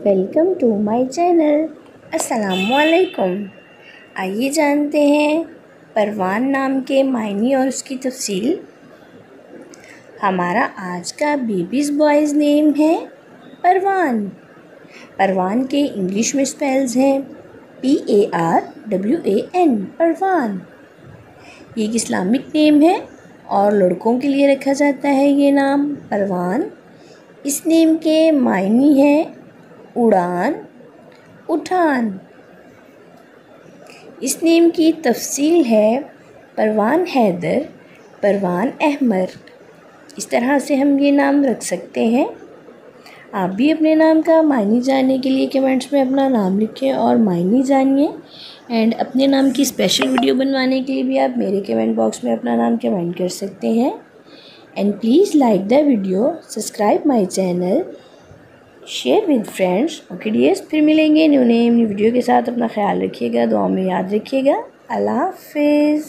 Welcome to my channel. अस्सलामुअलैकुम। आइए जानते हैं परवान नाम के मायने और उसकी तफसील। हमारा आज का बेबीज़ बॉयज़ नेम है परवान। परवान के इंग्लिश में स्पेल्स हैं PARWAN, परवान। ये एक इस्लामिक नेम है और लड़कों के लिए रखा जाता है ये नाम परवान। इस नेम के मायने हैं उड़ान, उठान। इस नेम की तफसील है परवान हैदर, परवान अहमर। इस तरह से हम ये नाम रख सकते हैं। आप भी अपने नाम का मायने जानने के लिए कमेंट्स में अपना नाम लिखें और मायने जानिए। एंड अपने नाम की स्पेशल वीडियो बनवाने के लिए भी आप मेरे कमेंट बॉक्स में अपना नाम कमेंट कर सकते हैं। And please like the video, subscribe my channel, share with friends. Okay dears, फिर मिलेंगे न्यू वीडियो के साथ। अपना ख्याल रखिएगा, दुआ में याद रखिएगा। अल्लाह हाफिज़।